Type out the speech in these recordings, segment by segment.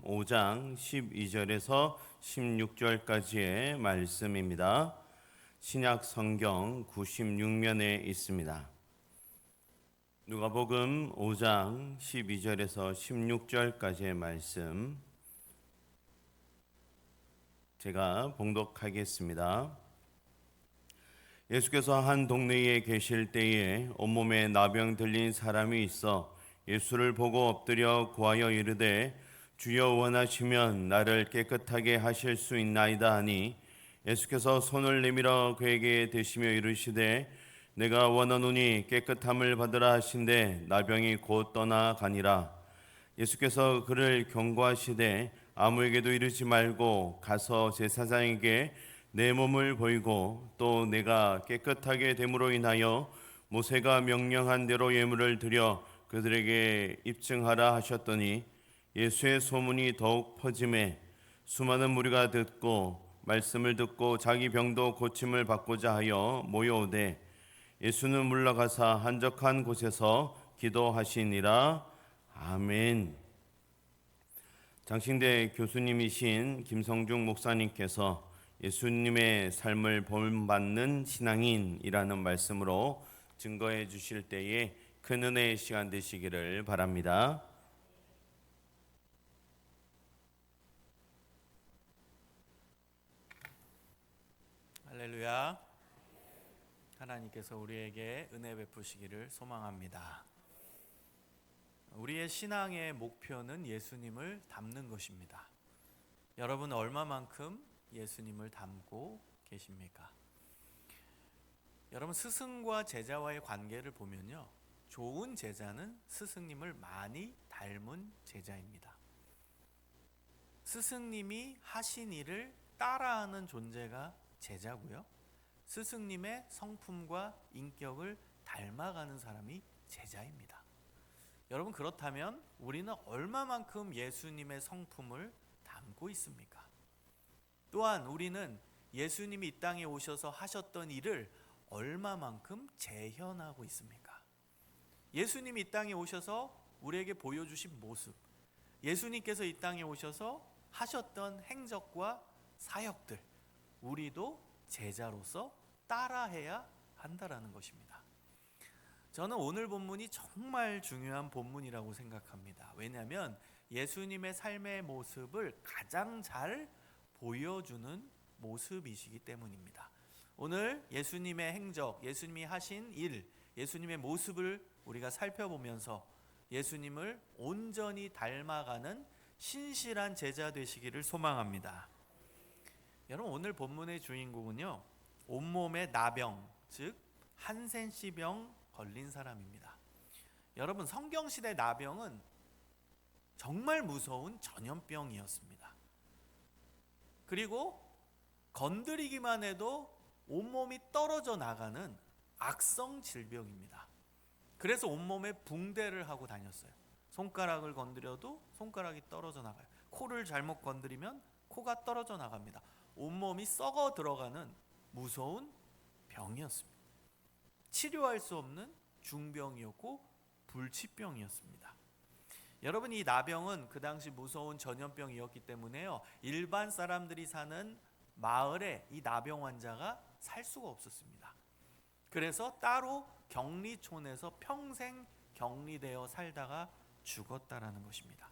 5장 12절에서 16절까지의 말씀입니다. 신약 성경 96면에 있습니다. 누가복음 5장 12절에서 16절까지의 말씀 제가 봉독하겠습니다. 예수께서 한 동네에 계실 때에 온몸에 나병 들린 사람이 있어 예수를 보고 엎드려 구하여 이르되 주여 원하시면 나를 깨끗하게 하실 수 있나이다 하니 예수께서 손을 내밀어 그에게 대시며 이르시되 내가 원하노니 깨끗함을 받으라 하신대 나병이 곧 떠나가니라. 예수께서 그를 경고하시되 아무에게도 이르지 말고 가서 제사장에게 내 몸을 보이고 또 내가 깨끗하게 됨으로 인하여 모세가 명령한 대로 예물을 드려 그들에게 입증하라 하셨더니 예수의 소문이 더욱 퍼짐에 수많은 무리가 듣고 말씀을 듣고 자기 병도 고침을 받고자 하여 모여오되 예수는 물러가사 한적한 곳에서 기도하시니라. 아멘. 장신대 교수님이신 김성중 목사님께서 예수님의 삶을 본받는 신앙인이라는 말씀으로 증거해 주실 때에 큰 은혜의 시간 되시기를 바랍니다. 할렐루야. 하나님께서 우리에게 은혜 베푸시기를 소망합니다. 우리의 신앙의 목표는 예수님을 닮는 것입니다. 여러분은 얼마만큼 예수님을 닮고 계십니까? 여러분, 스승과 제자와의 관계를 보면요, 좋은 제자는 스승님을 많이 닮은 제자입니다. 스승님이 하신 일을 따라하는 존재가 제자고요, 스승님의 성품과 인격을 닮아가는 사람이 제자입니다. 여러분, 그렇다면 우리는 얼마만큼 예수님의 성품을 담고 있습니까? 또한 우리는 예수님이 이 땅에 오셔서 하셨던 일을 얼마만큼 재현하고 있습니까? 예수님이 이 땅에 오셔서 우리에게 보여주신 모습, 예수님께서 이 땅에 오셔서 하셨던 행적과 사역들, 우리도 제자로서 따라해야 한다라는 것입니다. 저는 오늘 본문이 정말 중요한 본문이라고 생각합니다. 왜냐하면 예수님의 삶의 모습을 가장 잘 보여주는 모습이시기 때문입니다. 오늘 예수님의 행적, 예수님이 하신 일, 예수님의 모습을 우리가 살펴보면서 예수님을 온전히 닮아가는 신실한 제자 되시기를 소망합니다. 여러분, 오늘 본문의 주인공은요, 온몸에 나병, 즉 한센시병 걸린 사람입니다. 여러분, 성경시대 나병은 정말 무서운 전염병이었습니다. 그리고 건드리기만 해도 온몸이 떨어져 나가는 악성 질병입니다. 그래서 온몸에 붕대를 하고 다녔어요. 손가락을 건드려도 손가락이 떨어져 나가요. 코를 잘못 건드리면 코가 떨어져 나갑니다. 온몸이 썩어 들어가는 무서운 병이었습니다. 치료할 수 없는 중병이었고 불치병이었습니다. 여러분, 이 나병은 그 당시 무서운 전염병이었기 때문에요, 일반 사람들이 사는 마을에 이 나병 환자가 살 수가 없었습니다. 그래서 따로 격리촌에서 평생 격리되어 살다가 죽었다라는 것입니다.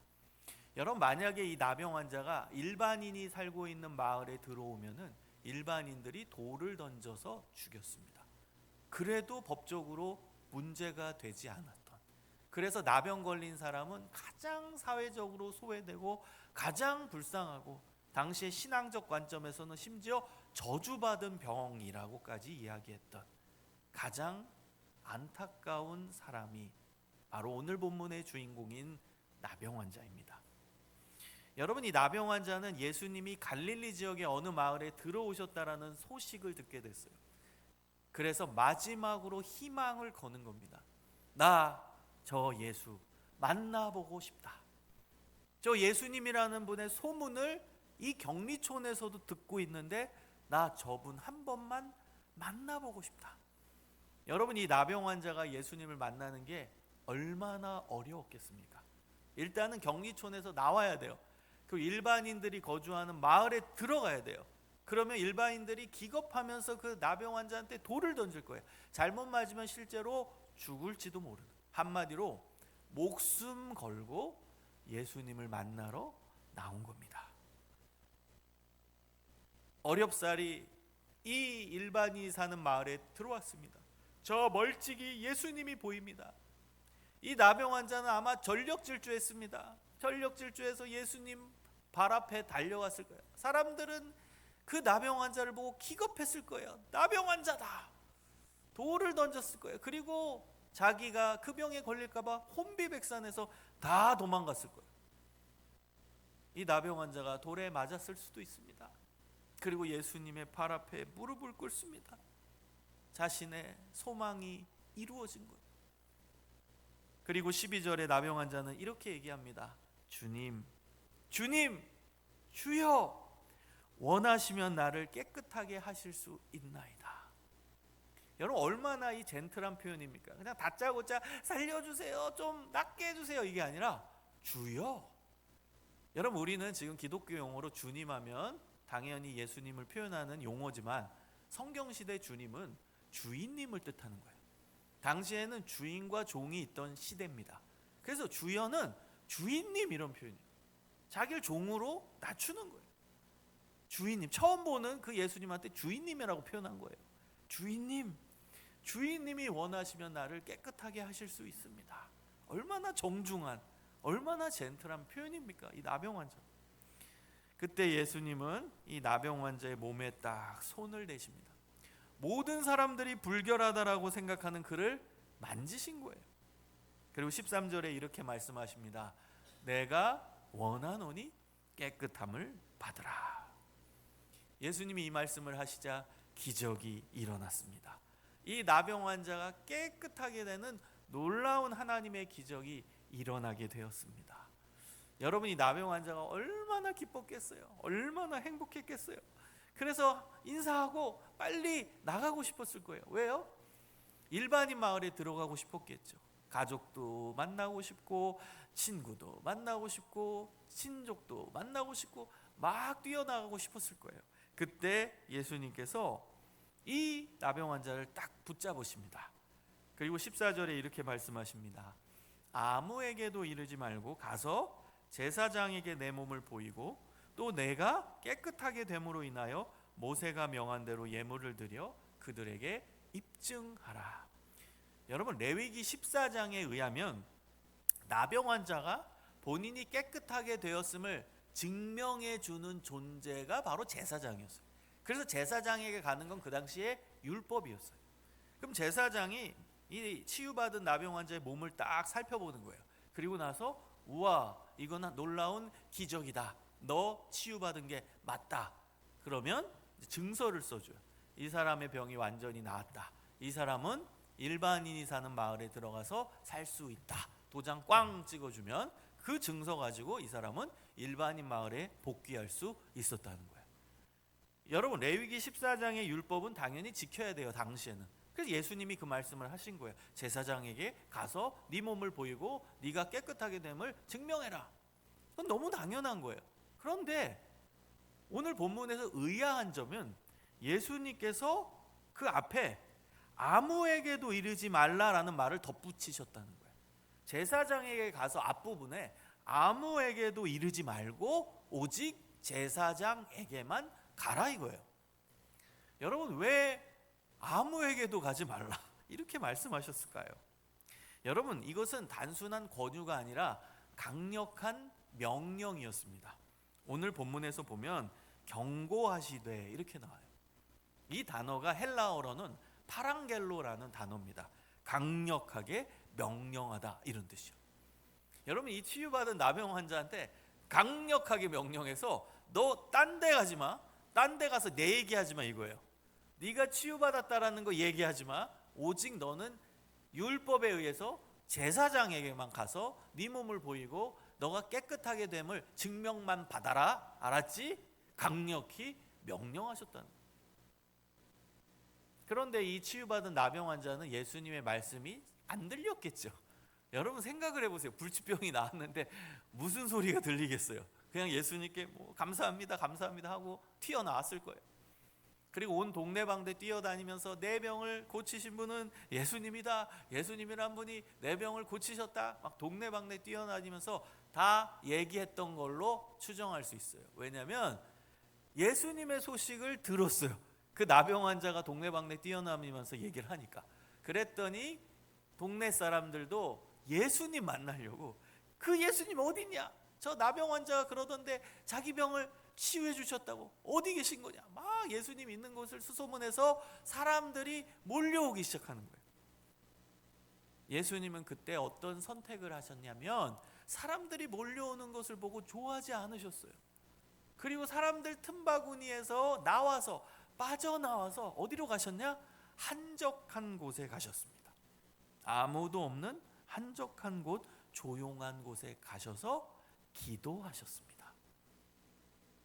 여러분, 만약에 이 나병 환자가 일반인이 살고 있는 마을에 들어오면은 일반인들이 돌을 던져서 죽였습니다. 그래도 법적으로 문제가 되지 않았던, 그래서 나병 걸린 사람은 가장 사회적으로 소외되고 가장 불쌍하고 당시의 신앙적 관점에서는 심지어 저주받은 병이라고까지 이야기했던 가장 안타까운 사람이 바로 오늘 본문의 주인공인 나병 환자입니다. 여러분, 이 나병 환자는 예수님이 갈릴리 지역의 어느 마을에 들어오셨다라는 소식을 듣게 됐어요. 그래서 마지막으로 희망을 거는 겁니다. 나 저 예수 만나보고 싶다. 저 예수님이라는 분의 소문을 이 격리촌에서도 듣고 있는데 나 저분 한 번만 만나보고 싶다. 여러분, 이 나병 환자가 예수님을 만나는 게 얼마나 어려웠겠습니까? 일단은 격리촌에서 나와야 돼요. 그 일반인들이 거주하는 마을에 들어가야 돼요. 그러면 일반인들이 기겁하면서 그 나병 환자한테 돌을 던질 거예요. 잘못 맞으면 실제로 죽을지도 모르는, 한마디로 목숨 걸고 예수님을 만나러 나온 겁니다. 어렵사리 이 일반인이 사는 마을에 들어왔습니다. 저 멀찍이 예수님이 보입니다. 이 나병 환자는 아마 전력질주했습니다. 전력질주해서 예수님 발 앞에 달려왔을 거예요. 사람들은 그 나병 환자를 보고 기겁했을 거예요. 나병 환자다. 돌을 던졌을 거예요. 그리고 자기가 그 병에 걸릴까 봐 혼비백산해서 다 도망갔을 거예요. 이 나병 환자가 돌에 맞았을 수도 있습니다. 그리고 예수님의 발 앞에 무릎을 꿇습니다. 자신의 소망이 이루어진 거예요. 그리고 12절에 나병 환자는 이렇게 얘기합니다. 주님, 주님, 주여, 원하시면 나를 깨끗하게 하실 수 있나이다. 여러분, 얼마나 이 젠틀한 표현입니까? 그냥 다짜고짜 살려주세요, 좀 낫게 해주세요, 이게 아니라 주여. 여러분, 우리는 지금 기독교 용어로 주님 하면 당연히 예수님을 표현하는 용어지만 성경시대 주님은 주인님을 뜻하는 거예요. 당시에는 주인과 종이 있던 시대입니다. 그래서 주여는 주인님 이런 표현이에요. 자기를 종으로 낮추는 거예요. 주인님, 처음 보는 그 예수님한테 주인님이라고 표현한 거예요. 주인님, 주인님이 원하시면 나를 깨끗하게 하실 수 있습니다. 얼마나 정중한, 얼마나 젠틀한 표현입니까? 이 나병 환자. 그때 예수님은 이 나병 환자의 몸에 딱 손을 대십니다. 모든 사람들이 불결하다라고 생각하는 그를 만지신 거예요. 그리고 13절에 이렇게 말씀하십니다. 내가 원하노니 깨끗함을 받으라. 예수님이 이 말씀을 하시자 기적이 일어났습니다. 이 나병 환자가 깨끗하게 되는 놀라운 하나님의 기적이 일어나게 되었습니다. 여러분, 이 나병 환자가 얼마나 기뻤겠어요? 얼마나 행복했겠어요? 그래서 인사하고 빨리 나가고 싶었을 거예요. 왜요? 일반인 마을에 들어가고 싶었겠죠. 가족도 만나고 싶고, 친구도 만나고 싶고, 친족도 만나고 싶고, 막 뛰어나가고 싶었을 거예요. 그때 예수님께서 이 나병 환자를 딱 붙잡으십니다. 그리고 14절에 이렇게 말씀하십니다. 아무에게도 이르지 말고 가서 제사장에게 내 몸을 보이고 또 내가 깨끗하게 됨으로 인하여 모세가 명한 대로 예물을 드려 그들에게 입증하라. 여러분, 레위기 14장에 의하면 나병 환자가 본인이 깨끗하게 되었음을 증명해 주는 존재가 바로 제사장이었어요. 그래서 제사장에게 가는 건 그 당시에 율법이었어요. 그럼 제사장이 이 치유받은 나병 환자의 몸을 딱 살펴보는 거예요. 그리고 나서 우와, 이건 놀라운 기적이다. 너 치유받은 게 맞다. 그러면 증서를 써줘요. 이 사람의 병이 완전히 나았다. 이 사람은 일반인이 사는 마을에 들어가서 살 수 있다. 도장 꽝 찍어주면 그 증서 가지고 이 사람은 일반인 마을에 복귀할 수 있었다는 거예요. 여러분, 레위기 14장의 율법은 당연히 지켜야 돼요. 당시에는. 그래서 예수님이 그 말씀을 하신 거예요. 제사장에게 가서 네 몸을 보이고 네가 깨끗하게 됨을 증명해라. 그건 너무 당연한 거예요. 그런데 오늘 본문에서 의아한 점은 예수님께서 그 앞에 아무에게도 이르지 말라라는 말을 덧붙이셨다는 거예요. 제사장에게 가서 앞부분에 아무에게도 이르지 말고 오직 제사장에게만 가라 이거예요. 여러분, 왜 아무에게도 가지 말라 이렇게 말씀하셨을까요? 여러분, 이것은 단순한 권유가 아니라 강력한 명령이었습니다. 오늘 본문에서 보면 경고하시되 이렇게 나와요. 이 단어가 헬라어로는 파랑겔로라는 단어입니다. 강력하게 명령하다 이런 뜻이요. 여러분, 이 치유받은 나병 환자한테 강력하게 명령해서 너 딴 데 가지 마. 딴 데 가서 내 얘기하지 마 이거예요. 네가 치유받았다라는 거 얘기하지 마. 오직 너는 율법에 의해서 제사장에게만 가서 네 몸을 보이고 너가 깨끗하게 됨을 증명만 받아라. 알았지? 강력히 명령하셨다는 거예요. 그런데 이 치유받은 나병 환자는 예수님의 말씀이 안 들렸겠죠. 여러분 생각을 해보세요. 불치병이 나왔는데 무슨 소리가 들리겠어요? 그냥 예수님께 뭐 감사합니다 감사합니다 하고 튀어나왔을 거예요. 그리고 온 동네방네 뛰어다니면서 내 병을 고치신 분은 예수님이다, 예수님이란 분이 내 병을 고치셨다, 막 동네방네 뛰어다니면서 다 얘기했던 걸로 추정할 수 있어요. 왜냐하면 예수님의 소식을 들었어요. 그 나병 환자가 동네방네 뛰어다니면서 얘기를 하니까. 그랬더니 동네 사람들도 예수님 만나려고, 그 예수님 어딨냐, 저 나병 환자가 그러던데 자기 병을 치유해 주셨다고, 어디 계신 거냐, 막 예수님 있는 곳을 수소문해서 사람들이 몰려오기 시작하는 거예요. 예수님은 그때 어떤 선택을 하셨냐면 사람들이 몰려오는 것을 보고 좋아하지 않으셨어요. 그리고 사람들 틈바구니에서 나와서, 빠져나와서 어디로 가셨냐? 한적한 곳에 가셨습니다. 아무도 없는 한적한 곳, 조용한 곳에 가셔서 기도하셨습니다.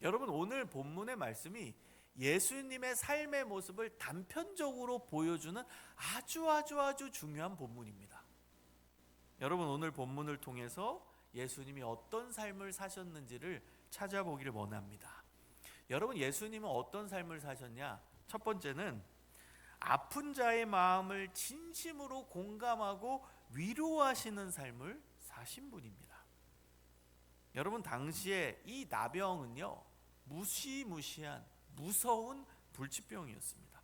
여러분, 오늘 본문의 말씀이 예수님의 삶의 모습을 단편적으로 보여주는 아주 중요한 본문입니다. 여러분, 오늘 본문을 통해서 예수님이 어떤 삶을 사셨는지를 찾아보기를 원합니다. 여러분, 예수님은 어떤 삶을 사셨냐? 첫 번째는 아픈 자의 마음을 진심으로 공감하고 위로하시는 삶을 사신 분입니다. 여러분, 당시에 이 나병은요, 무시무시한 무서운 불치병이었습니다.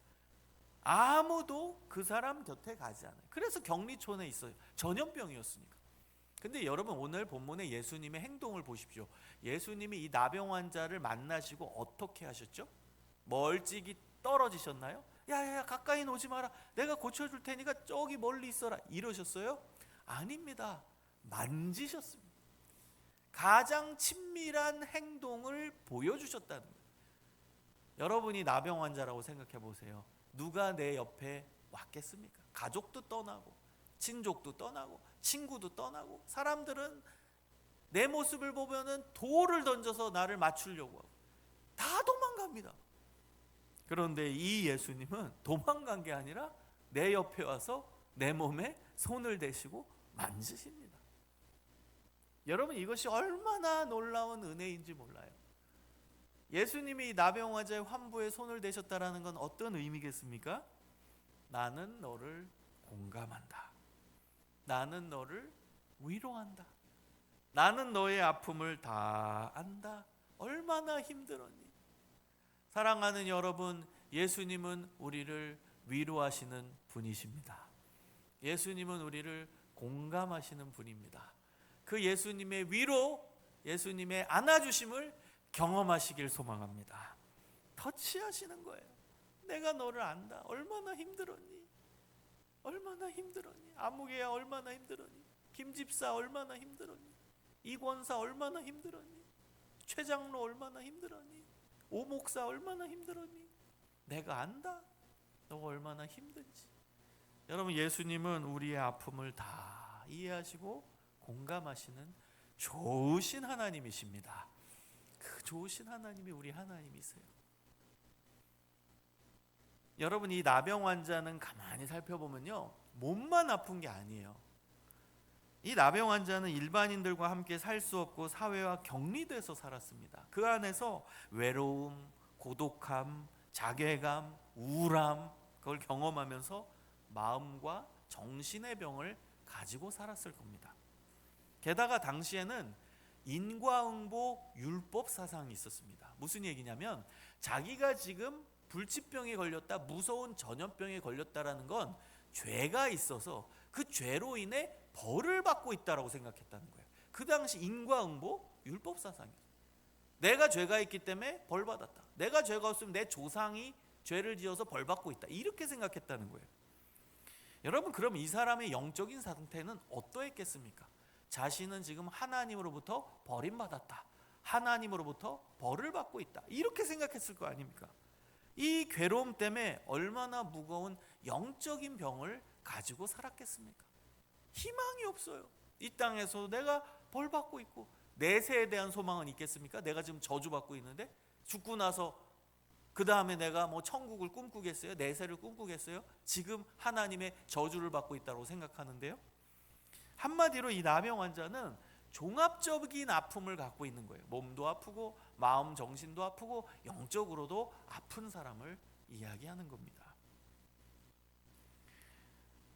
아무도 그 사람 곁에 가지 않아요. 그래서 격리촌에 있어요. 전염병이었으니까. 근데 여러분, 오늘 본문의 예수님의 행동을 보십시오. 예수님이 이 나병 환자를 만나시고 어떻게 하셨죠? 멀찍이 떨어지셨나요? 야야야, 가까이 오지 마라, 내가 고쳐줄 테니까 저기 멀리 있어라, 이러셨어요? 아닙니다. 만지셨습니다. 가장 친밀한 행동을 보여주셨다는 거예요. 여러분이 나병 환자라고 생각해 보세요. 누가 내 옆에 왔겠습니까? 가족도 떠나고, 친족도 떠나고, 친구도 떠나고, 사람들은 내 모습을 보면은 돌을 던져서 나를 맞추려고 하고 다 도망갑니다. 그런데 이 예수님은 도망간 게 아니라 내 옆에 와서 내 몸에 손을 대시고 만지십니다. 여러분, 이것이 얼마나 놀라운 은혜인지 몰라요. 예수님이 나병 환자의 환부에 손을 대셨다라는 건 어떤 의미겠습니까? 나는 너를 공감한다. 나는 너를 위로한다. 나는 너의 아픔을 다 안다. 얼마나 힘들었니? 사랑하는 여러분, 예수님은 우리를 위로하시는 분이십니다. 예수님은 우리를 공감하시는 분입니다. 그 예수님의 위로, 예수님의 안아주심을 경험하시길 소망합니다. 터치하시는 거예요. 내가 너를 안다. 얼마나 힘들었니? 얼마나 힘들었니? 아무개야 얼마나 힘들었니? 김집사 얼마나 힘들었니? 이권사 얼마나 힘들었니? 최장로 얼마나 힘들었니? 오목사 얼마나 힘들었니? 내가 안다. 너가 얼마나 힘든지. 여러분, 예수님은 우리의 아픔을 다 이해하시고 공감하시는 좋으신 하나님이십니다. 그 좋으신 하나님이 우리 하나님이세요. 여러분, 이 나병 환자는 가만히 살펴보면요, 몸만 아픈 게 아니에요. 이 나병 환자는 일반인들과 함께 살 수 없고 사회와 격리돼서 살았습니다. 그 안에서 외로움, 고독함, 자괴감, 우울함, 그걸 경험하면서 마음과 정신의 병을 가지고 살았을 겁니다. 게다가 당시에는 인과응보 율법 사상이 있었습니다. 무슨 얘기냐면 자기가 지금 불치병에 걸렸다, 무서운 전염병에 걸렸다라는 건 죄가 있어서 그 죄로 인해 벌을 받고 있다라고 생각했다는 거예요. 그 당시 인과응보 율법 사상이었어요. 내가 죄가 있기 때문에 벌 받았다. 내가 죄가 없으면 내 조상이 죄를 지어서 벌 받고 있다. 이렇게 생각했다는 거예요. 여러분, 그럼 이 사람의 영적인 상태는 어떠했겠습니까? 자신은 지금 하나님으로부터 버림받았다. 하나님으로부터 벌을 받고 있다. 이렇게 생각했을 거 아닙니까? 이 괴로움 때문에 얼마나 무거운 영적인 병을 가지고 살았겠습니까? 희망이 없어요. 이 땅에서 내가 벌 받고 있고, 내세에 대한 소망은 있겠습니까? 내가 지금 저주받고 있는데 죽고 나서 그 다음에 내가 뭐 천국을 꿈꾸겠어요? 내세를 꿈꾸겠어요? 지금 하나님의 저주를 받고 있다고 생각하는데요. 한마디로 이 나병 환자는 종합적인 아픔을 갖고 있는 거예요. 몸도 아프고 마음 정신도 아프고 영적으로도 아픈 사람을 이야기하는 겁니다.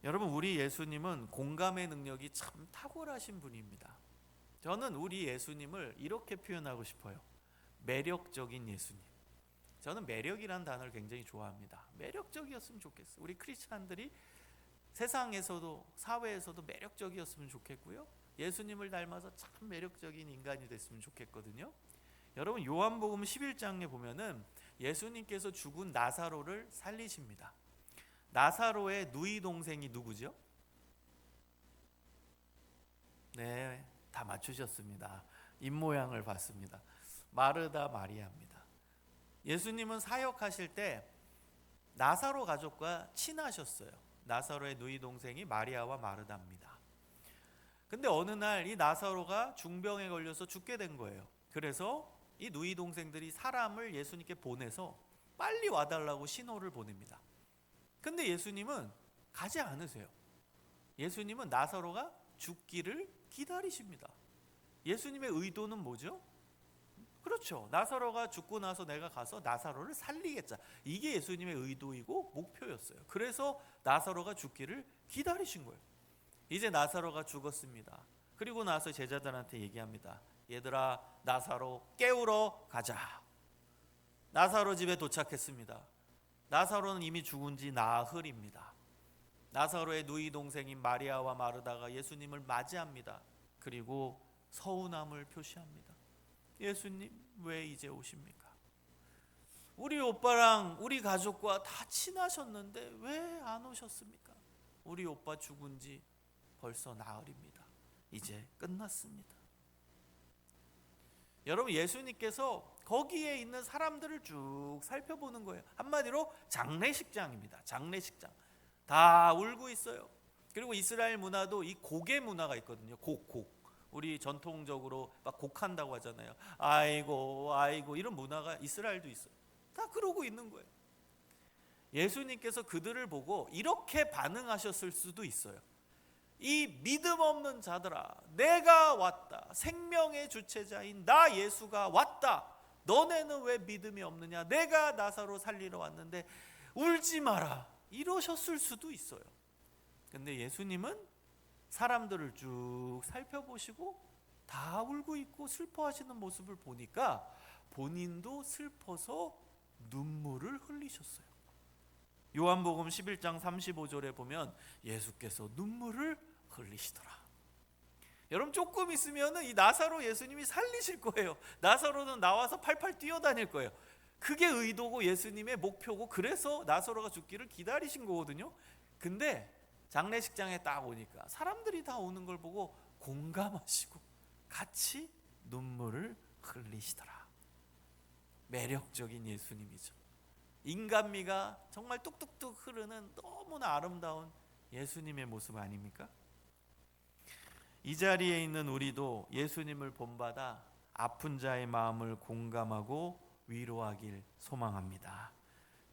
여러분, 우리 예수님은 공감의 능력이 참 탁월하신 분입니다. 저는 우리 예수님을 이렇게 표현하고 싶어요. 매력적인 예수님. 저는 매력이라는 단어를 굉장히 좋아합니다. 매력적이었으면 좋겠어요. 우리 크리스찬들이 세상에서도 사회에서도 매력적이었으면 좋겠고요. 예수님을 닮아서 참 매력적인 인간이 됐으면 좋겠거든요. 여러분, 요한복음 11장에 보면은 예수님께서 죽은 나사로를 살리십니다. 나사로의 누이 동생이 누구죠? 네, 다 맞추셨습니다. 입모양을 봤습니다. 마르다 마리아입니다. 예수님은 사역하실 때 나사로 가족과 친하셨어요. 나사로의 누이 동생이 마리아와 마르다입니다. 근데 어느 날 이 나사로가 중병에 걸려서 죽게 된 거예요. 그래서 이 누이 동생들이 사람을 예수님께 보내서 빨리 와달라고 신호를 보냅니다. 근데 예수님은 가지 않으세요. 예수님은 나사로가 죽기를 기다리십니다. 예수님의 의도는 뭐죠? 그렇죠. 나사로가 죽고 나서 내가 가서 나사로를 살리겠자. 이게 예수님의 의도이고 목표였어요. 그래서 나사로가 죽기를 기다리신 거예요. 이제 나사로가 죽었습니다. 그리고 나서 제자들한테 얘기합니다. 얘들아, 나사로 깨우러 가자. 나사로 집에 도착했습니다. 나사로는 이미 죽은 지 나흘입니다. 나사로의 누이 동생인 마리아와 마르다가 예수님을 맞이합니다. 그리고 서운함을 표시합니다. 예수님, 왜 이제 오십니까? 우리 오빠랑 우리 가족과 다 친하셨는데 왜 안 오셨습니까? 우리 오빠 죽은 지 벌써 나흘입니다. 이제 끝났습니다. 여러분, 예수님께서 거기에 있는 사람들을 쭉 살펴보는 거예요. 한마디로 장례식장입니다. 장례식장. 다 울고 있어요. 그리고 이스라엘 문화도 이 곡의 문화가 있거든요. 곡. 우리 전통적으로 막 곡한다고 하잖아요. 아이고 아이고 이런 문화가 이스라엘도 있어요. 다 그러고 있는 거예요. 예수님께서 그들을 보고 이렇게 반응하셨을 수도 있어요. 이 믿음 없는 자들아, 내가 왔다. 생명의 주체자인 나 예수가 왔다. 너네는 왜 믿음이 없느냐? 내가 나사로 살리러 왔는데 울지 마라. 이러셨을 수도 있어요. 근데 예수님은 사람들을 쭉 살펴보시고 다 울고 있고 슬퍼하시는 모습을 보니까 본인도 슬퍼서 눈물을 흘리셨어요. 요한복음 11장 35절에 보면 예수께서 눈물을 흘리시더라. 여러분, 조금 있으면 이 나사로 예수님이 살리실 거예요. 나사로는 나와서 팔팔 뛰어다닐 거예요. 그게 의도고 예수님의 목표고, 그래서 나사로가 죽기를 기다리신 거거든요. 근데 장례식장에 딱 오니까 사람들이 다 오는 걸 보고 공감하시고 같이 눈물을 흘리시더라. 매력적인 예수님이죠. 인간미가 정말 뚝뚝뚝 흐르는 너무나 아름다운 예수님의 모습 아닙니까? 이 자리에 있는 우리도 예수님을 본받아 아픈 자의 마음을 공감하고 위로하길 소망합니다.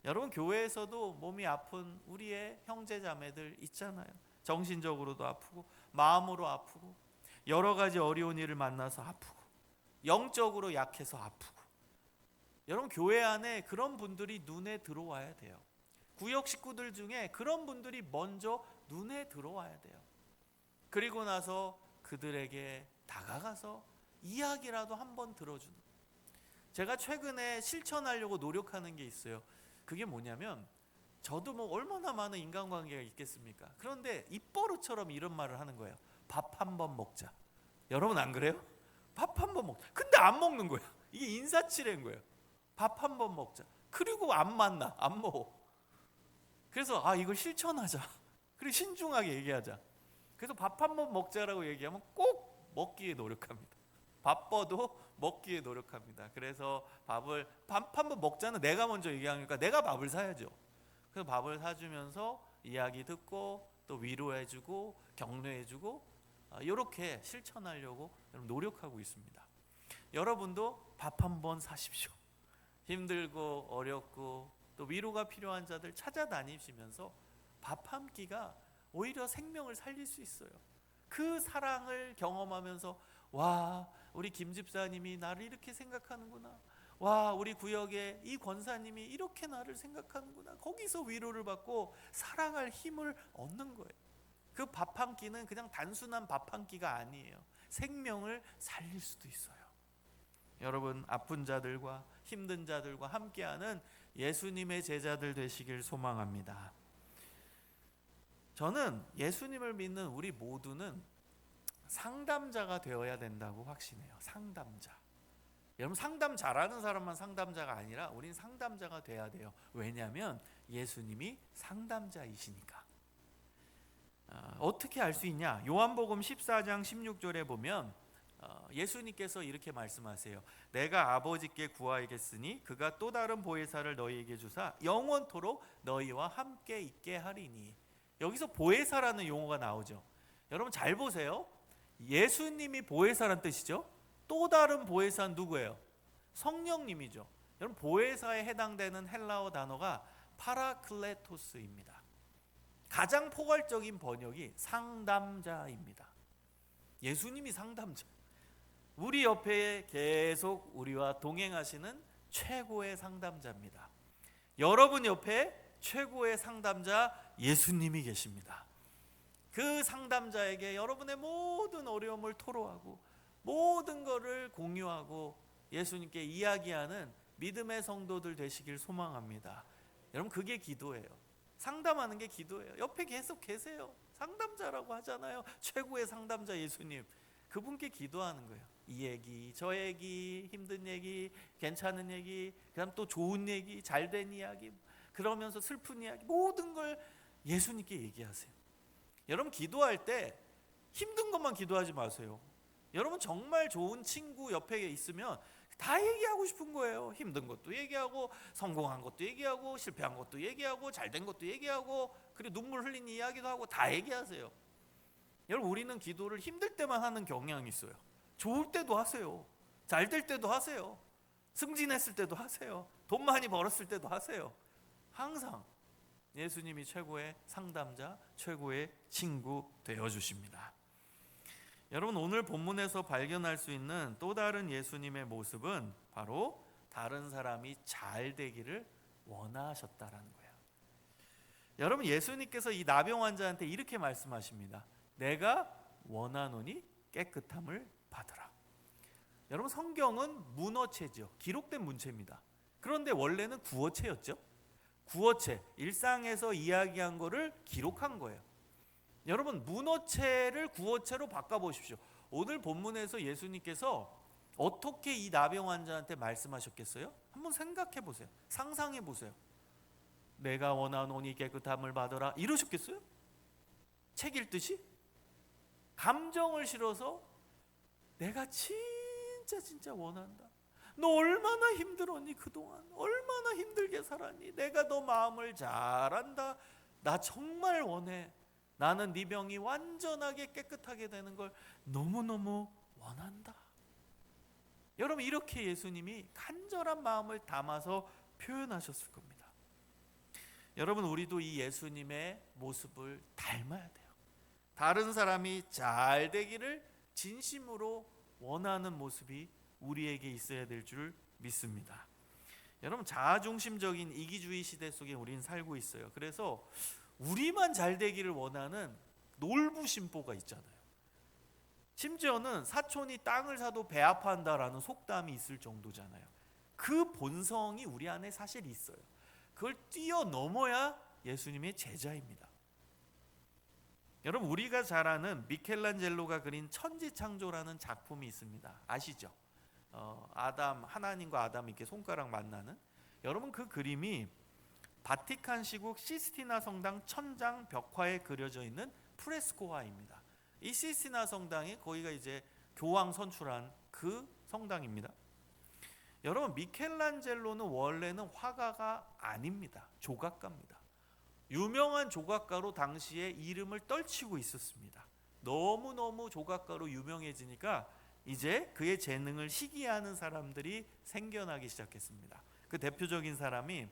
여러분, 교회에서도 몸이 아픈 우리의 형제 자매들 있잖아요. 정신적으로도 아프고 마음으로 아프고 여러 가지 어려운 일을 만나서 아프고 영적으로 약해서 아프고. 여러분, 교회 안에 그런 분들이 눈에 들어와야 돼요. 구역 식구들 중에 그런 분들이 먼저 눈에 들어와야 돼요. 그리고 나서 그들에게 다가가서 이야기라도 한번 들어주는. 제가 최근에 실천하려고 노력하는 게 있어요. 그게 뭐냐면, 저도 뭐 얼마나 많은 인간관계가 있겠습니까? 그런데 입버릇처럼 이런 말을 하는 거예요. 밥 한번 먹자. 여러분, 안 그래요? 밥 한번 먹자. 근데 안 먹는 거예요. 이게 인사치레인 거예요. 밥 한번 먹자. 그리고 안 만나, 안 먹어. 그래서 이걸 실천하자. 그리고 신중하게 얘기하자. 그래서 밥 한번 먹자라고 얘기하면 꼭 먹기에 노력합니다. 바빠도 먹기에 노력합니다. 그래서 밥 한번 먹자는 내가 먼저 얘기하니까 내가 밥을 사야죠. 그래서 밥을 사주면서 이야기 듣고 또 위로해주고 격려해주고, 이렇게 실천하려고 노력하고 있습니다. 여러분도 밥 한번 사십시오. 힘들고 어렵고 또 위로가 필요한 자들 찾아다니시면서 밥 한 끼가 오히려 생명을 살릴 수 있어요. 그 사랑을 경험하면서 와, 우리 김 집사님이 나를 이렇게 생각하는구나. 와, 우리 구역의 이 권사님이 이렇게 나를 생각하는구나. 거기서 위로를 받고 살아갈 힘을 얻는 거예요. 그 밥 한 끼는 그냥 단순한 밥 한 끼가 아니에요. 생명을 살릴 수도 있어요. 여러분, 아픈 자들과 힘든 자들과 함께하는 예수님의 제자들 되시길 소망합니다. 저는 예수님을 믿는 우리 모두는 상담자가 되어야 된다고 확신해요. 상담자. 여러분, 상담 잘하는 사람만 상담자가 아니라 우린 상담자가 돼야 돼요. 왜냐하면 예수님이 상담자이시니까. 어떻게 알 수 있냐? 요한복음 14장 16절에 보면 예수님께서 이렇게 말씀하세요. 내가 아버지께 구하겠으니 그가 또 다른 보혜사를 너희에게 주사 영원토록 너희와 함께 있게 하리니. 여기서 보혜사라는 용어가 나오죠. 여러분 잘 보세요. 예수님이 보혜사란 뜻이죠. 또 다른 보혜사는 누구예요? 성령님이죠. 여러분, 보혜사에 해당되는 헬라어 단어가 파라클레토스입니다. 가장 포괄적인 번역이 상담자입니다. 예수님이 상담자. 우리 옆에 계속 우리와 동행하시는 최고의 상담자입니다. 여러분 옆에 최고의 상담자 예수님이 계십니다. 그 상담자에게 여러분의 모든 어려움을 토로하고 모든 것을 공유하고 예수님께 이야기하는 믿음의 성도들 되시길 소망합니다. 여러분, 그게 기도예요. 상담하는 게 기도예요. 옆에 계속 계세요. 상담자라고 하잖아요. 최고의 상담자 예수님. 그분께 기도하는 거예요. 이 얘기, 저 얘기, 힘든 얘기, 괜찮은 얘기, 그다음 또 좋은 얘기, 잘된 이야기, 그러면서 슬픈 이야기, 모든 걸 예수님께 얘기하세요. 여러분, 기도할 때 힘든 것만 기도하지 마세요. 여러분, 정말 좋은 친구 옆에 있으면 다 얘기하고 싶은 거예요. 힘든 것도 얘기하고, 성공한 것도 얘기하고, 실패한 것도 얘기하고, 잘된 것도 얘기하고, 그리고 눈물 흘린 이야기도 하고, 다 얘기하세요. 여러분, 우리는 기도를 힘들 때만 하는 경향이 있어요. 좋을 때도 하세요. 잘 될 때도 하세요. 승진했을 때도 하세요. 돈 많이 벌었을 때도 하세요. 항상 예수님이 최고의 상담자, 최고의 친구 되어주십니다. 여러분, 오늘 본문에서 발견할 수 있는 또 다른 예수님의 모습은 바로 다른 사람이 잘 되기를 원하셨다라는 거예요. 여러분, 예수님께서 이 나병 환자한테 이렇게 말씀하십니다. 내가 원하노니 깨끗함을 받으라. 여러분, 성경은 문어체죠. 기록된 문체입니다. 그런데 원래는 구어체였죠. 구어체, 일상에서 이야기한 거를 기록한 거예요. 여러분, 문어체를 구어체로 바꿔보십시오. 오늘 본문에서 예수님께서 어떻게 이 나병 환자한테 말씀하셨겠어요? 한번 생각해 보세요. 상상해 보세요. 내가 원하노니 깨끗함을 받으라 이러셨겠어요? 책 읽듯이? 감정을 실어서 내가 진짜 원한다. 너 얼마나 힘들었니 그동안? 얼마나 힘들게 살았니? 내가 너 마음을 잘 안다. 나 정말 원해. 나는 네 병이 완전하게 깨끗하게 되는 걸 너무너무 원한다. 여러분, 이렇게 예수님이 간절한 마음을 담아서 표현하셨을 겁니다. 여러분, 우리도 이 예수님의 모습을 닮아야 돼요. 다른 사람이 잘 되기를 진심으로 원하는 모습이 우리에게 있어야 될 줄 믿습니다. 여러분, 자아중심적인 이기주의 시대 속에 우리는 살고 있어요. 그래서 우리만 잘 되기를 원하는 놀부심보가 있잖아요. 심지어는 사촌이 땅을 사도 배 아파한다라는 속담이 있을 정도잖아요. 그 본성이 우리 안에 사실 있어요. 그걸 뛰어넘어야 예수님의 제자입니다. 여러분, 우리가 잘 아는 미켈란젤로가 그린 천지창조라는 작품이 있습니다. 아시죠? 하나님과 아담이 이렇게 손가락 만나는. 여러분, 그 그림이 바티칸 시국 시스티나 성당 천장 벽화에 그려져 있는 프레스코화입니다. 이 시스티나 성당이 거기가 이제 교황 선출한 그 성당입니다. 여러분, 미켈란젤로는 원래는 화가가 아닙니다. 조각가입니다. 유명한 조각가로 당시에 이름을 떨치고 있었습니다. 너무너무 조각가로 유명해지니까 이제 그의 재능을 시기하는 사람들이 생겨나기 시작했습니다. 그 대표적인 사람이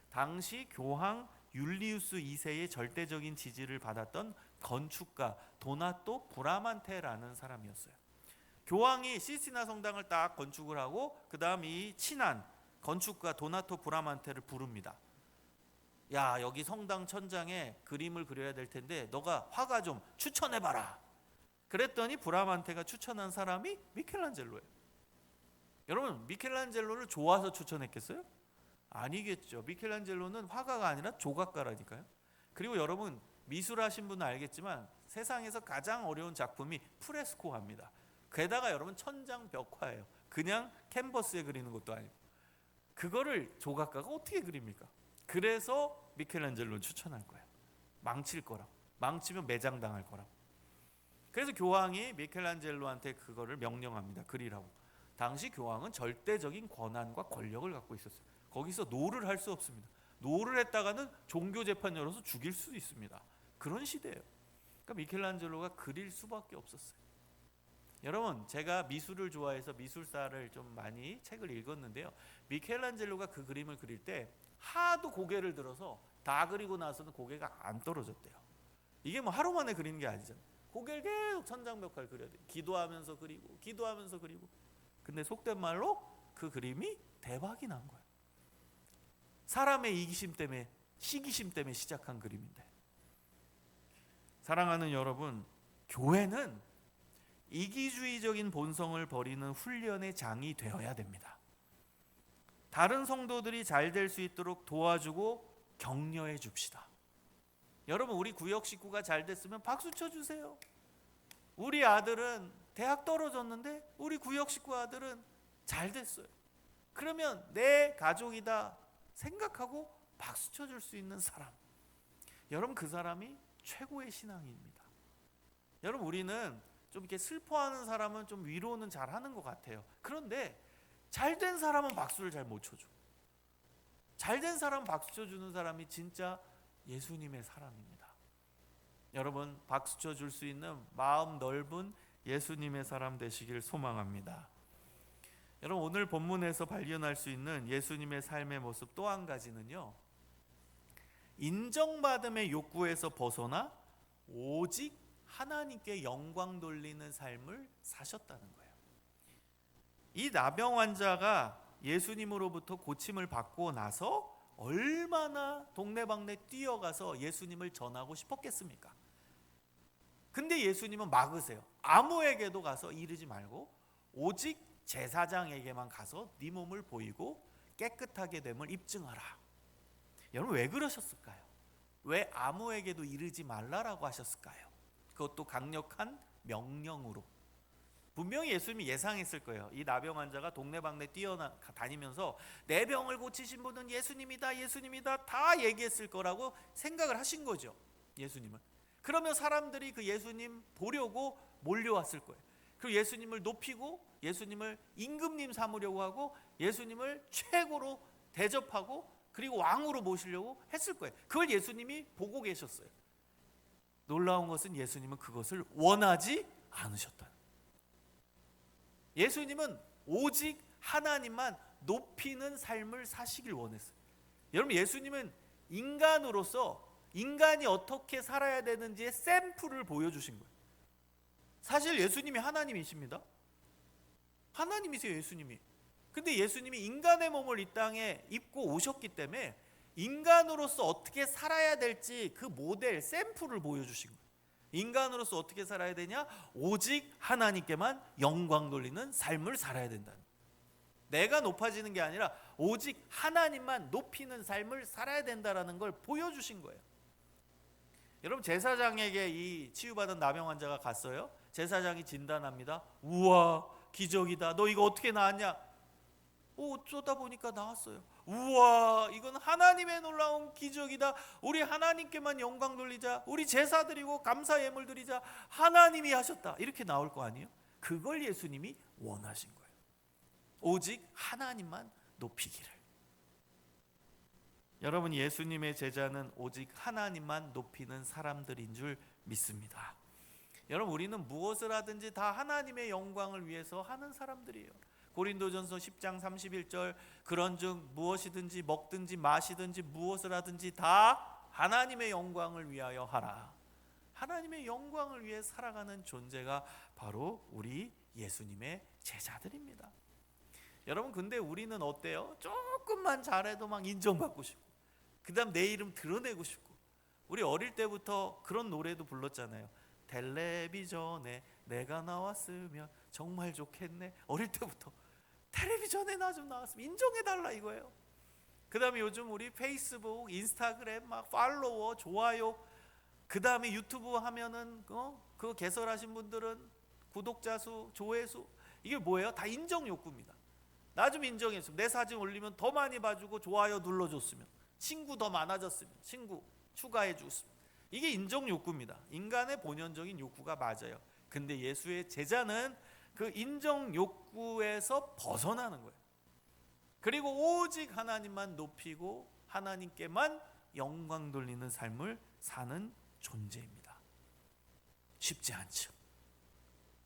당시 교황 율리우스 2세의 절대적인 지지를 받았던 건축가 도나토 브라만테라는 사람이었어요. 교황이 시스티나 성당을 딱 건축을 하고 그 다음 이 친한 건축가 도나토 브라만테를 부릅니다. 야, 여기 성당 천장에 그림을 그려야 될 텐데 너가 화가 좀 추천해봐라. 그랬더니 브라만테가 추천한 사람이 미켈란젤로예요. 여러분, 미켈란젤로를 좋아서 추천했겠어요? 아니겠죠. 미켈란젤로는 화가가 아니라 조각가라니까요. 그리고 여러분, 미술하신 분은 알겠지만 세상에서 가장 어려운 작품이 프레스코화입니다. 게다가 여러분 천장 벽화예요. 그냥 캔버스에 그리는 것도 아니고. 그거를 조각가가 어떻게 그립니까? 그래서 미켈란젤로는 추천할 거예요. 망칠 거라고. 망치면 매장당할 거라고. 그래서 교황이 미켈란젤로한테 그거를 명령합니다. 그리라고. 당시 교황은 절대적인 권한과 권력을 갖고 있었어요. 거기서 노를 할 수 없습니다. 노를 했다가는 종교 재판 열어서 죽일 수도 있습니다. 그런 시대예요. 그러니까 미켈란젤로가 그릴 수밖에 없었어요. 여러분, 제가 미술을 좋아해서 미술사를 좀 많이 책을 읽었는데요. 미켈란젤로가 그 그림을 그릴 때 하도 고개를 들어서 다 그리고 나서는 고개가 안 떨어졌대요. 이게 뭐 하루 만에 그리는 게 아니잖아요. 고개를 계속 천장벽화를 그려야 돼요. 기도하면서 그리고 기도하면서 그리고. 근데 속된 말로 그 그림이 대박이 난 거예요. 사람의 이기심 때문에, 시기심 때문에 시작한 그림인데. 사랑하는 여러분, 교회는 이기주의적인 본성을 버리는 훈련의 장이 되어야 됩니다. 다른 성도들이 잘 될 수 있도록 도와주고 격려해 줍시다. 여러분, 우리 구역 식구가 잘 됐으면 박수 쳐주세요. 우리 아들은 대학 떨어졌는데 우리 구역 식구 아들은 잘 됐어요. 그러면 내 가족이다 생각하고 박수 쳐줄 수 있는 사람, 여러분, 그 사람이 최고의 신앙인입니다. 여러분, 우리는 좀 이렇게 슬퍼하는 사람은 좀 위로는 잘하는 것 같아요. 그런데 잘된 사람은 박수를 잘 못 쳐줘. 잘된 사람 박수 쳐주는 사람이 진짜 예수님의 사람입니다. 여러분, 박수 쳐줄 수 있는 마음 넓은 예수님의 사람 되시길 소망합니다. 여러분, 오늘 본문에서 발견할 수 있는 예수님의 삶의 모습 또 한 가지는요, 인정받음의 욕구에서 벗어나 오직 하나님께 영광 돌리는 삶을 사셨다는 거예요. 이 나병 환자가 예수님으로부터 고침을 받고 나서 얼마나 동네방네 뛰어가서 예수님을 전하고 싶었겠습니까? 근데 예수님은 막으세요. 아무에게도 가서 이르지 말고 오직 제사장에게만 가서 네 몸을 보이고 깨끗하게 됨을 입증하라. 여러분, 왜 그러셨을까요? 왜 아무에게도 이르지 말라라고 하셨을까요? 그것도 강력한 명령으로. 분명히 예수님이 예상했을 거예요. 이 나병 환자가 동네방네 뛰어다니면서 내 병을 고치신 분은 예수님이다, 예수님이다 다 얘기했을 거라고 생각을 하신 거죠, 예수님은. 그러면 사람들이 그 예수님 보려고 몰려왔을 거예요. 그리고 예수님을 높이고 예수님을 임금님 삼으려고 하고 예수님을 최고로 대접하고 그리고 왕으로 모시려고 했을 거예요. 그걸 예수님이 보고 계셨어요. 놀라운 것은 예수님은 그것을 원하지 않으셨다. 예수님은 오직 하나님만 높이는 삶을 사시길 원했어요. 여러분, 예수님은 인간으로서 인간이 어떻게 살아야 되는지의 샘플을 보여주신 거예요. 사실 예수님이 하나님이십니다. 하나님이세요, 예수님이. 근데 예수님이 인간의 몸을 이 땅에 입고 오셨기 때문에 인간으로서 어떻게 살아야 될지 그 모델, 샘플을 보여주신 거예요. 인간으로서 어떻게 살아야 되냐? 오직 하나님께만 영광 돌리는 삶을 살아야 된다는 거예요. 내가 높아지는 게 아니라 오직 하나님만 높이는 삶을 살아야 된다는 걸 보여주신 거예요. 여러분, 제사장에게 이 치유받은 나병 환자가 갔어요. 제사장이 진단합니다. 우와, 기적이다. 너 이거 어떻게 나았냐? 어쩌다 보니까 나왔어요. 우와, 이건 하나님의 놀라운 기적이다. 우리 하나님께만 영광 돌리자. 우리 제사 드리고 감사 예물 드리자. 하나님이 하셨다. 이렇게 나올 거 아니에요? 그걸 예수님이 원하신 거예요. 오직 하나님만 높이기를. 여러분, 예수님의 제자는 오직 하나님만 높이는 사람들인 줄 믿습니다. 여러분, 우리는 무엇을 하든지 다 하나님의 영광을 위해서 하는 사람들이에요. 고린도전서 10장 31절, 그런즉 무엇이든지 먹든지 마시든지 무엇을 하든지 다 하나님의 영광을 위하여 하라. 하나님의 영광을 위해 살아가는 존재가 바로 우리 예수님의 제자들입니다. 여러분, 근데 우리는 어때요? 조금만 잘해도 막 인정받고 싶고, 그 다음 내 이름 드러내고 싶고. 우리 어릴 때부터 그런 노래도 불렀잖아요. 텔레비전에 내가 나왔으면 정말 좋겠네. 어릴 때부터 텔레비전에 나 좀 나왔으면 인정해달라 이거예요. 그 다음에 요즘 우리 페이스북, 인스타그램 막 팔로워, 좋아요, 그 다음에 유튜브 하면은 그거 개설하신 분들은 구독자 수, 조회수, 이게 뭐예요? 다 인정 욕구입니다. 나 좀 인정했으면, 내 사진 올리면 더 많이 봐주고 좋아요 눌러줬으면, 친구 더 많아졌으면, 친구 추가해 줬으면, 이게 인정 욕구입니다. 인간의 본연적인 욕구가 맞아요. 근데 예수의 제자는 그 인정 욕구에서 벗어나는 거예요. 그리고 오직 하나님만 높이고 하나님께만 영광 돌리는 삶을 사는 존재입니다. 쉽지 않죠.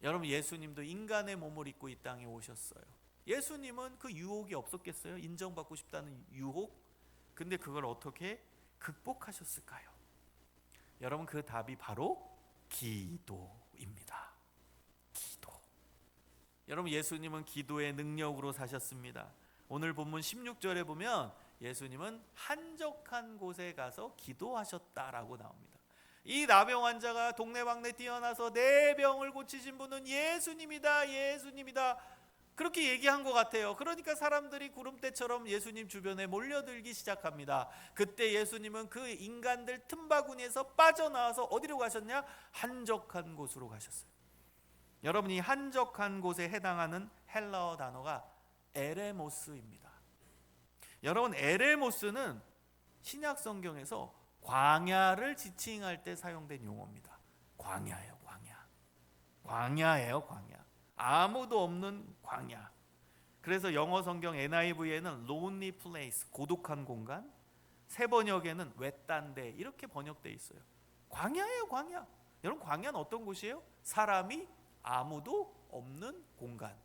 여러분, 예수님도 인간의 몸을 입고 이 땅에 오셨어요. 예수님은 그 유혹이 없었겠어요? 인정받고 싶다는 유혹? 근데 그걸 어떻게 극복하셨을까요? 여러분, 그 답이 바로 기도입니다. 기도. 여러분, 예수님은 기도의 능력으로 사셨습니다. 오늘 본문 16절에 보면 예수님은 한적한 곳에 가서 기도하셨다라고 나옵니다. 이 나병 환자가 동네방네 뛰어나서 내 병을 고치신 분은 예수님이다, 예수님이다, 그렇게 얘기한 것 같아요. 그러니까 사람들이 구름대처럼 예수님 주변에 몰려들기 시작합니다. 그때 예수님은 그 인간들 틈바구니에서 빠져나와서 어디로 가셨냐? 한적한 곳으로 가셨어요. 여러분, 이 한적한 곳에 해당하는 헬라어 단어가 에레모스입니다. 여러분, 에레모스는 신약 성경에서 광야를 지칭할 때 사용된 용어입니다. 광야예요, 광야. 광야예요, 광야. 아무도 없는 광야. 그래서 영어 성경 NIV에는 lonely place, 고독한 공간, 새 번역에는 외딴 데, 이렇게 번역되어 있어요. 광야예요, 광야. 여러분, 광야는 어떤 곳이에요? 사람이 아무도 없는 공간.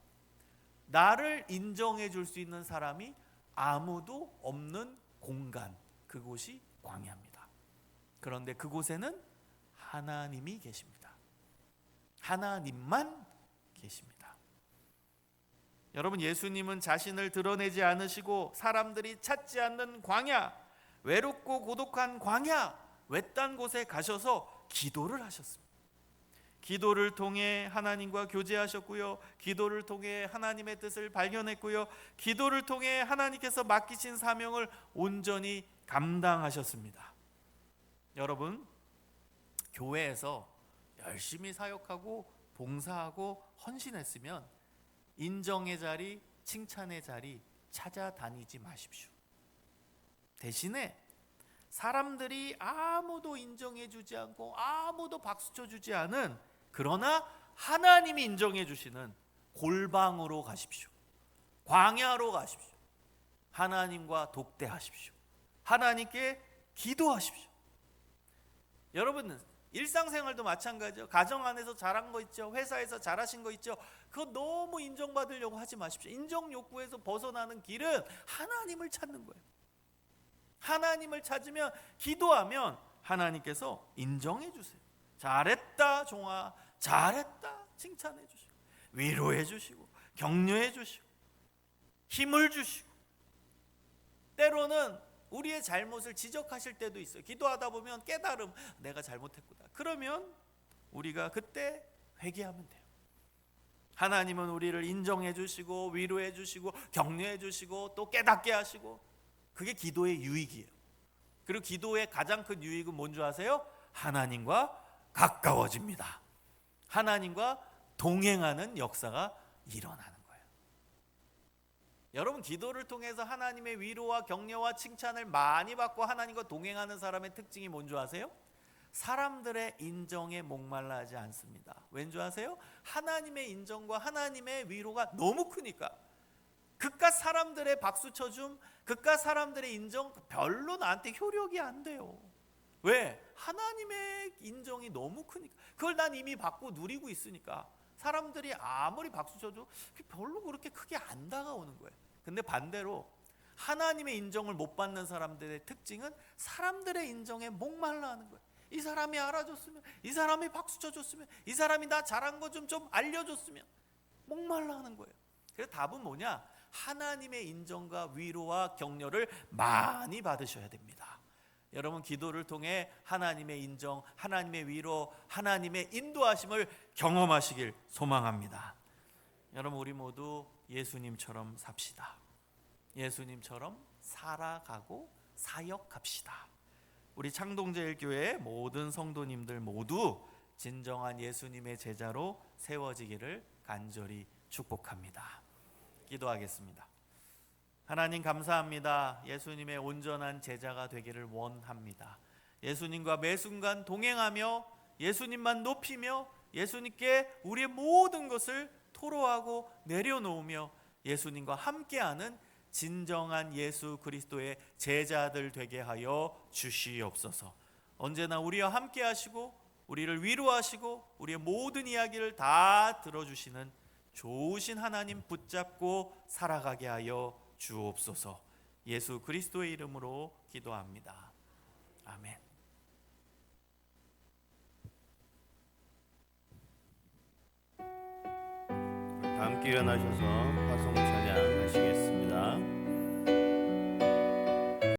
나를 인정해 줄 수 있는 사람이 아무도 없는 공간, 그곳이 광야입니다. 그런데 그곳에는 하나님이 계십니다. 하나님만 계십니다. 여러분, 예수님은 자신을 드러내지 않으시고 사람들이 찾지 않는 광야, 외롭고 고독한 광야, 외딴 곳에 가셔서 기도를 하셨습니다. 기도를 통해 하나님과 교제하셨고요, 기도를 통해 하나님의 뜻을 발견했고요, 기도를 통해 하나님께서 맡기신 사명을 온전히 감당하셨습니다. 여러분, 교회에서 열심히 사역하고 봉사하고 헌신했으면 인정의 자리, 칭찬의 자리 찾아다니지 마십시오. 대신에 사람들이 아무도 인정해 주지 않고 아무도 박수 쳐주지 않은, 그러나 하나님이 인정해 주시는 골방으로 가십시오. 광야로 가십시오. 하나님과 독대하십시오. 하나님께 기도하십시오. 여러분, 일상생활도 마찬가지죠. 가정 안에서 잘한 거 있죠. 회사에서 잘하신 거 있죠. 그거 너무 인정받으려고 하지 마십시오. 인정 욕구에서 벗어나는 길은 하나님을 찾는 거예요. 하나님을 찾으면, 기도하면 하나님께서 인정해 주세요. 잘했다 종아, 잘했다 칭찬해 주시고, 위로해 주시고, 격려해 주시고, 힘을 주시고, 때로는 우리의 잘못을 지적하실 때도 있어요. 기도하다 보면 깨달음, 내가 잘못했구나. 그러면 우리가 그때 회개하면 돼요. 하나님은 우리를 인정해 주시고, 위로해 주시고, 격려해 주시고, 또 깨닫게 하시고, 그게 기도의 유익이에요. 그리고 기도의 가장 큰 유익은 뭔지 아세요? 하나님과 가까워집니다. 하나님과 동행하는 역사가 일어나는 거예요. 여러분, 기도를 통해서 하나님의 위로와 격려와 칭찬을 많이 받고 하나님과 동행하는 사람의 특징이 뭔지 아세요? 사람들의 인정에 목말라하지 않습니다. 왠지 아세요? 하나님의 인정과 하나님의 위로가 너무 크니까. 그깟 사람들의 박수 쳐줌, 그깟 사람들의 인정 별로 나한테 효력이 안 돼요. 왜? 하나님의 인정이 너무 크니까. 그걸 난 이미 받고 누리고 있으니까 사람들이 아무리 박수 쳐도 별로 그렇게 크게 안 다가오는 거예요. 근데 반대로 하나님의 인정을 못 받는 사람들의 특징은 사람들의 인정에 목말라하는 거예요. 이 사람이 알아줬으면, 이 사람이 박수 쳐줬으면, 이 사람이 나 잘한 거 좀 알려줬으면. 목말라 하는 거예요. 그래서 답은 뭐냐? 하나님의 인정과 위로와 격려를 많이 받으셔야 됩니다. 여러분, 기도를 통해 하나님의 인정, 하나님의 위로, 하나님의 인도하심을 경험하시길 소망합니다. 여러분, 우리 모두 예수님처럼 삽시다. 예수님처럼 살아가고 사역합시다. 우리 창동제일교회 모든 성도님들 모두 진정한 예수님의 제자로 세워지기를 간절히 축복합니다. 기도하겠습니다. 하나님, 감사합니다. 예수님의 온전한 제자가 되기를 원합니다. 예수님과 매 순간 동행하며 예수님만 높이며 예수님께 우리의 모든 것을 토로하고 내려놓으며 예수님과 함께하는 진정한 예수 그리스도의 제자들 되게 하여 주시옵소서. 언제나 우리와 함께 하시고 우리를 위로하시고 우리의 모든 이야기를 다 들어주시는 좋으신 하나님 붙잡고 살아가게 하여 주옵소서. 예수 그리스도의 이름으로 기도합니다. 아멘. 다 함께 일어나셔서 화성찬